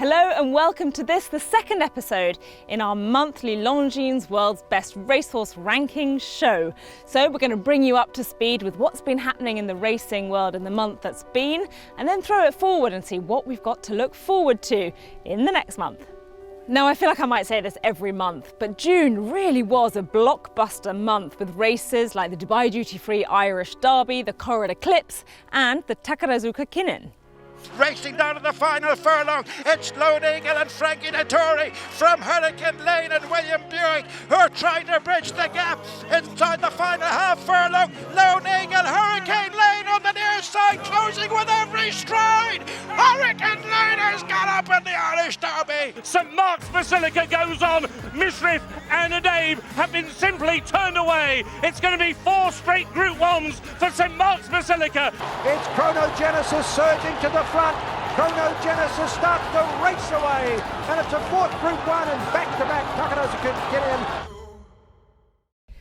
Hello and welcome to this, the second episode in our monthly Longines World's Best Racehorse Rankings show. So we're going to bring you up to speed with what's been happening in the racing world in the month that's been, and then throw it forward and see what we've got to look forward to in the next month. Now, I feel like I might say this every month, but June really was a blockbuster month with races like the Dubai Duty-Free Irish Derby, the Corridor Eclipse and the Takarazuka Kinnin. Racing down to the final furlong, it's Lone Eagle and Frankie Dettori from Hurricane Lane and William Buick who are trying to bridge the gap inside the final half furlong. Lone Eagle, Hurricane Lane on the near side, closing with every stride. Hurricane Lane has got up in the Irish Derby. St Mark's Basilica goes on. Misriff and Adave have been simply turned away. It's going to be 4 straight Group 1s for St Mark's Basilica. It's Chronogenesis surging to the front. Chronogenesis starts to race away, and it's a 4th Group 1 and back-to-back Takarazuka Kinnin.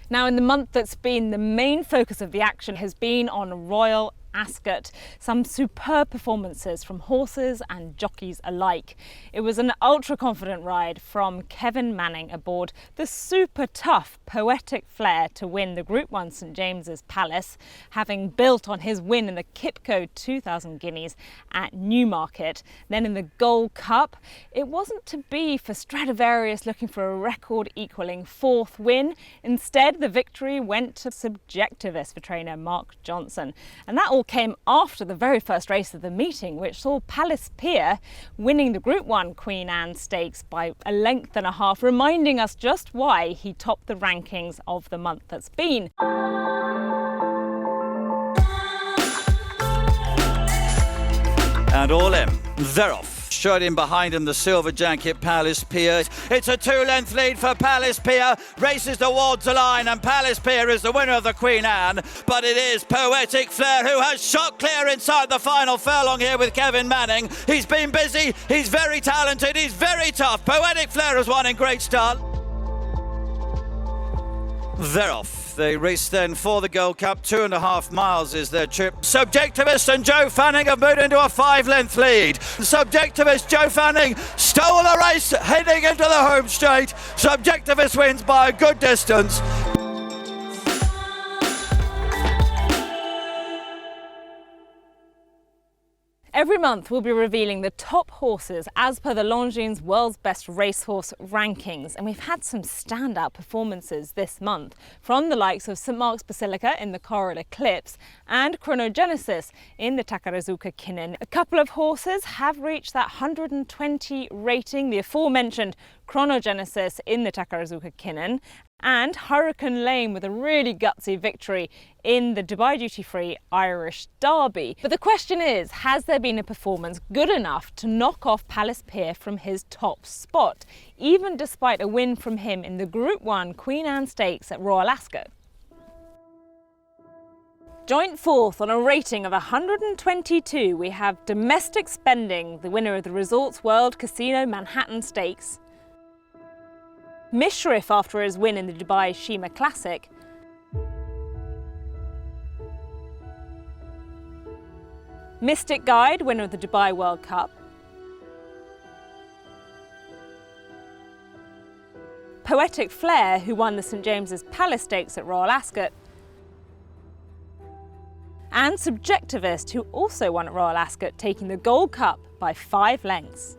Now, in the month that's been, the main focus of the action has been on Royal Ascot. Some superb performances from horses and jockeys alike. It was an ultra-confident ride from Kevin Manning aboard the super tough POETIFLARE to win the Group 1 St James's Palace, having built on his win in the Kipco 2000 Guineas at Newmarket. Then in the Gold Cup, it wasn't to be for Stradivarius looking for a record-equalling 4th win. Instead, the victory went to Subjectivist for trainer Mark Johnson. And that all came after the very first race of the meeting, which saw PIER winning the Group 1 Queen Anne Stakes by a length and a half, reminding us just why he topped the rankings of the month that's been. And all in, they're off. Showed in behind him, the silver jacket, PIER. It's a 2-length lead for PIER. Races towards the line, and PIER is the winner of the Queen Anne. But it is POETIFLARE who has shot clear inside the final furlong here with Kevin Manning. He's been busy, he's very talented, he's very tough. POETIFLARE has won in great style. They're off. They race then for the Gold Cup. 2.5 miles is their trip. Subjectivist and Joe Fanning have moved into a 5-length lead. Subjectivist Joe Fanning stole the race heading into the home straight. Subjectivist wins by a good distance. Every month we'll be revealing the top horses as per the Longines World's Best Racehorse Rankings, and we've had some standout performances this month from the likes of St Mark's Basilica in the Corridor Eclipse and Chronogenesis in the Takarazuka Kinnin. A couple of horses have reached that 120 rating, the aforementioned Chronogenesis in the Takarazuka Kinnin, and Hurricane Lane with a really gutsy victory in the Dubai Duty-Free Irish Derby. But the question is, has there been a performance good enough to knock off PIER from his top spot, even despite a win from him in the Group 1 Queen Anne Stakes at Royal Ascot? Joint 4th on a rating of 122, we have Domestic Spending, the winner of the Resorts World Casino Manhattan Stakes. Misriff after his win in the Dubai Shima Classic. Mystic Guide, winner of the Dubai World Cup. POETIFLARE, who won the St James's Palace Stakes at Royal Ascot. And Subjectivist, who also won at Royal Ascot, taking the Gold Cup by 5 lengths.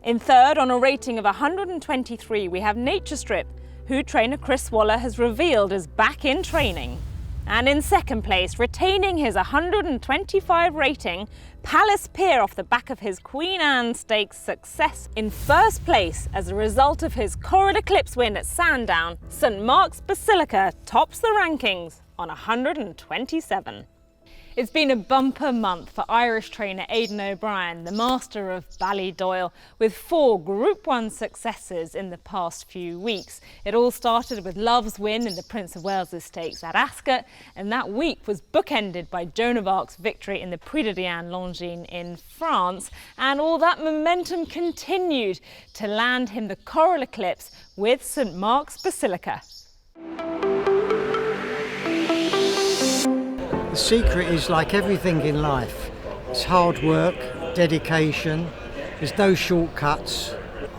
In 3rd, on a rating of 123, we have Nature Strip, who trainer Chris Waller has revealed is back in training. And in 2nd place, retaining his 125 rating, PIER off the back of his Queen Anne Stakes success. In 1st place, as a result of his Corridor Eclipse win at Sandown, St Mark's Basilica tops the rankings on 127. It's been a bumper month for Irish trainer Aidan O'Brien, the master of Ballydoyle, with 4 Group 1 successes in the past few weeks. It all started with Love's win in the Prince of Wales' Stakes at Ascot, and that week was bookended by Joan of Arc's victory in the Prix de Diane Longines in France, and all that momentum continued to land him the Corridor Eclipse with St Mark's Basilica. The secret is like everything in life. It's hard work, dedication, there's no shortcuts.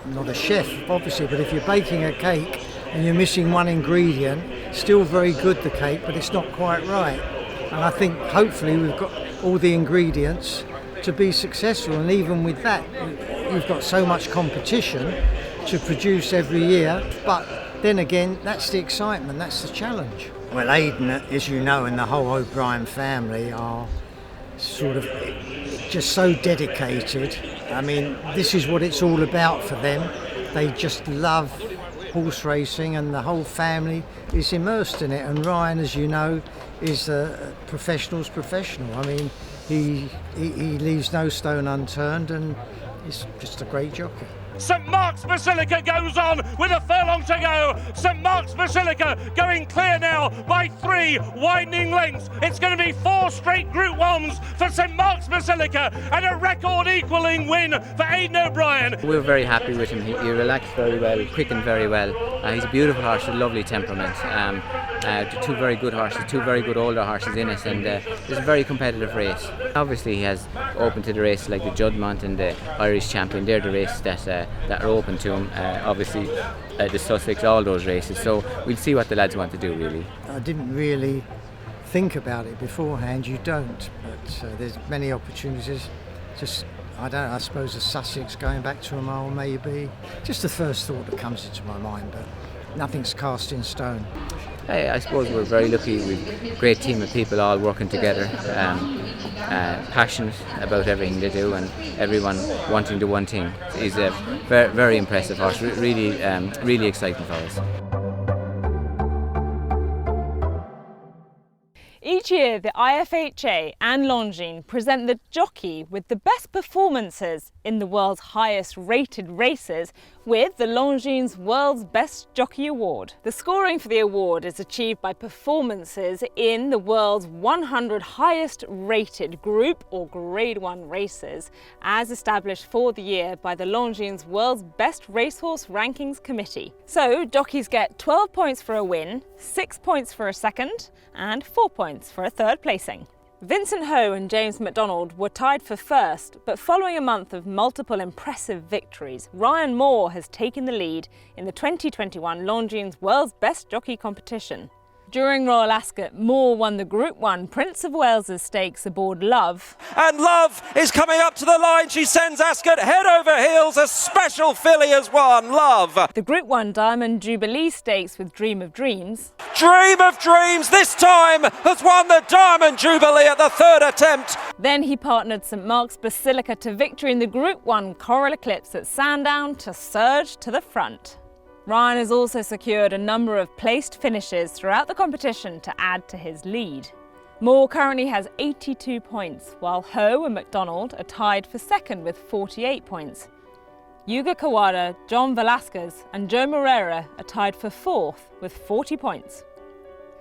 I'm not a chef, obviously, but if you're baking a cake and you're missing one ingredient, still very good, the cake, but it's not quite right. And I think hopefully we've got all the ingredients to be successful, and even with that, you've got so much competition to produce every year, but then again, that's the excitement, that's the challenge. Well, Aidan, as you know, and the whole O'Brien family are sort of just so dedicated. I mean, this is what it's all about for them. They just love horse racing, and the whole family is immersed in it. And Ryan, as you know, is a professional's professional. I mean, he leaves no stone unturned, and he's just a great jockey. St Mark's Basilica goes on with a furlong to go. St Mark's Basilica going clear now by 3 widening lengths. It's going to be 4 straight Group 1s for St Mark's Basilica and a record equalling win for Aidan O'Brien. We're very happy with him. He relaxed very well, quickened very well. He's a beautiful horse with a lovely temperament. 2 very good horses, 2 very good older horses in it, and it's a very competitive race. Obviously he has open to the races like the Juddmonte and the Irish Champion. They're the races that are open to him. Obviously the Sussex, all those races. So we'll see what the lads want to do, really. I didn't really think about it beforehand. You don't, but there's many opportunities. Just, I suppose the Sussex going back to a mile maybe. Just the first thought that comes into my mind, but nothing's cast in stone. I suppose we're very lucky. We've a great team of people all working together, passionate about everything they do, and everyone wanting the one thing. He's a very, very impressive horse, really exciting for us. Each year, the IFHA and Longines present the jockey with the best performances in the world's highest rated races with the Longines World's Best Jockey Award. The scoring for the award is achieved by performances in the world's 100 highest rated Group or Grade 1 races, as established for the year by the Longines World's Best Racehorse Rankings Committee. So jockeys get 12 points for a win, 6 points for a second, and 4 points for a third placing. Vincent Ho and James McDonald were tied for first, but following a month of multiple impressive victories, Ryan Moore has taken the lead in the 2021 Longines World's Best Jockey competition. During Royal Ascot, Moore won the Group 1 Prince of Wales's Stakes aboard Love. And Love is coming up to the line. She sends Ascot head over heels. A special filly has won, Love. The Group 1 Diamond Jubilee Stakes with Dream of Dreams. Dream of Dreams this time has won the Diamond Jubilee at the 3rd attempt. Then he partnered St Mark's Basilica to victory in the Group 1 Coral Eclipse at Sandown to surge to the front. Ryan has also secured a number of placed finishes throughout the competition to add to his lead. Moore currently has 82 points, while Ho and McDonald are tied for second with 48 points. Yuga Kawada, John Velasquez and Joe Moreira are tied for fourth with 40 points.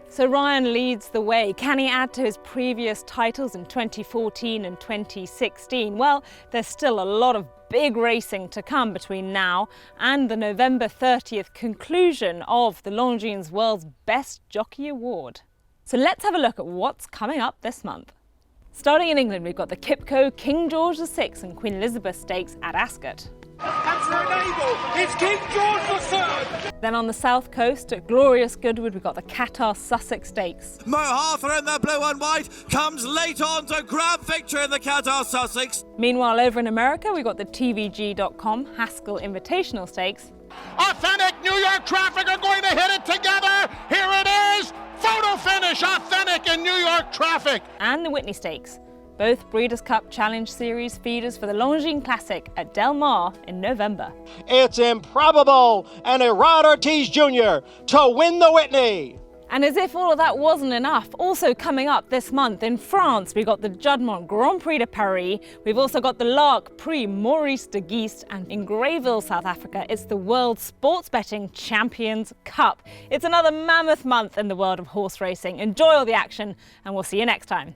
So Ryan leads the way. Can he add to his previous titles in 2014 and 2016? Well, there's still a lot of big racing to come between now and the November 30th conclusion of the Longines World's Best Jockey Award. So let's have a look at what's coming up this month. Starting in England, we've got the Kipco King George VI and Queen Elizabeth Stakes at Ascot. It's King George III! Then on the south coast at Glorious Goodwood, we've got the Qatar Sussex Stakes. Mo Harther in the blue and white comes late on to grab victory in the Qatar Sussex. Meanwhile, over in America, we've got the TVG.com Haskell Invitational Stakes. Authentic New York Traffic are going to hit it together. Here it is. Photo finish. Authentic in New York Traffic. And the Whitney Stakes. Both Breeders' Cup Challenge Series feeders for the Longines Classic at Del Mar in November. It's improbable, and Erod Ortiz Jr. to win the Whitney. And as if all of that wasn't enough, also coming up this month in France, we've got the Juddmonte Grand Prix de Paris, we've also got the Lark Prix Maurice de Geest, and in Greyville, South Africa, it's the World Sports Betting Champions Cup. It's another mammoth month in the world of horse racing. Enjoy all the action, and we'll see you next time.